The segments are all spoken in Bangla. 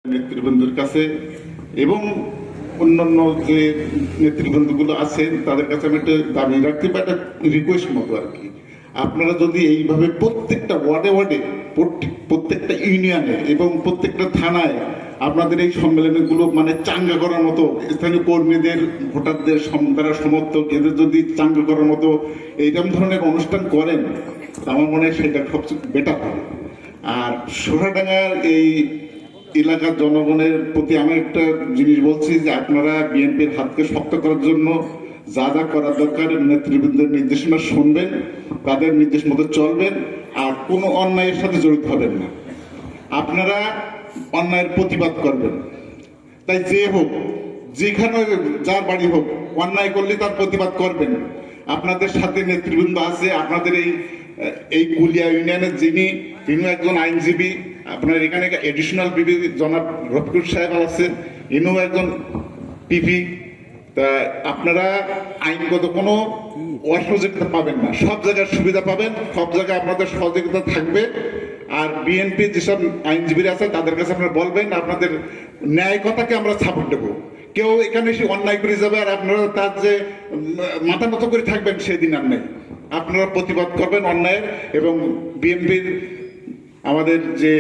নেতৃবৃন্দের কাছে এবং অন্যান্য যে নেতৃবৃন্দগুলো আছেন তাদের কাছে আমি একটা দাবি রাখতে বা একটা রিকোয়েস্ট মতো আর কি, আপনারা যদি এইভাবে প্রত্যেকটা ওয়ার্ডে ওয়ার্ডে প্রত্যেকটা ইউনিয়নে এবং প্রত্যেকটা থানায় আপনাদের এই সম্মেলনগুলো মানে চাঙ্গা করার মতো, স্থানীয় কর্মীদের, ভোটারদের দ্বারা সমর্থক এদের যদি চাঙ্গা করার মতো এইরকম ধরনের অনুষ্ঠান করেন, আমার মনে হয় সেটা সবচেয়ে বেটার হবে। আর সোনাডাঙ্গার এই এলাকার জনগণের প্রতি আমি একটা জিনিস বলছি যে আপনারা বিএনপির হাতকে শক্ত করার জন্য যা যা করার দরকার নেতৃবৃন্দের নির্দেশনা শুনবেন, তাদের নির্দেশ মতো চলবেন, আর কোনো অন্যায়ের সাথে জড়িত হবেন না। আপনারা অন্যায়ের প্রতিবাদ করবেন, তাই যে হোক, যেখানে যার বাড়ি হোক, অন্যায় করলে তার প্রতিবাদ করবেন। আপনাদের সাথে নেতৃবৃন্দ আছে, আপনাদের এই কুলিয়া ইউনিয়নের তিনি একজন আইনজীবী, আপনার এখানে এডিশনাল পিপি জনাব রফিকুর সাহেব আছে, ইনিও একজন পিপি। তা আপনারা আইনগত কোনো অসহযোগিতা পাবেন না, সব জায়গায় সুবিধা পাবেন, সব জায়গায় আপনাদের সহযোগিতা থাকবে। আর বিএনপি যেসব আইনজীবীরা আছে তাদের কাছে আপনারা বলবেন আপনাদের ন্যায় কথাকে আমরা সাপোর্ট দেবো। কেউ এখানে এসে অন্যায় করে যাবে আর আপনারা তার যে মাথা মতো করে থাকবেন সেদিন আর নেই। আপনারা প্রতিবাদ করবেন অন্যায়ের, এবং বিএনপির আমাদের যে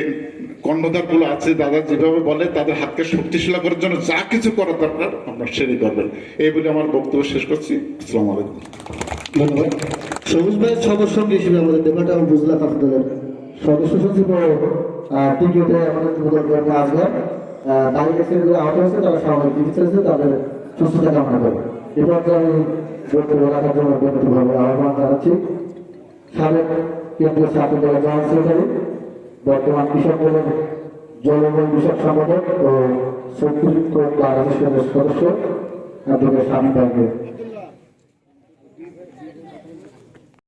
কর্ণধারগুলো আছে দাদা যেভাবে বলে তাদের হাতকে শক্তিশালী করার জন্য যা কিছু করার দরকার আপনারা সেটাই করবেন। এই বলে আমার বক্তব্য শেষ করছি। আসসালামু আলাইকুম। ধন্যবাদ। সবুজ ভাইয়ের সদস্য হিসেবে আমাদের দেবাটা বুঝলা আপনাদের সদস্য সচিব টিকিটে আমাদের আসবেন। তাদের কাছে আহত হয়েছে, তারা সাময়িক চিকিৎসা হয়েছে, তাদের সুস্থতা কামনা করে এরপর আমি বক্তব্য রাখার জন্য ব্যক্তিগতভাবে আহ্বান জানাচ্ছি সাবেক কেন্দ্রীয় ছাত্র দলের জেনারেল সেক্রেটারি, বর্তমান কৃষক দলের জলবায়ু বিষয়ক সম্পাদক ও সুপ্রিম কোর্ট বার অ্যাসোসিয়েশনের সদস্য অ্যাডভোকেট শামীম ভাইকে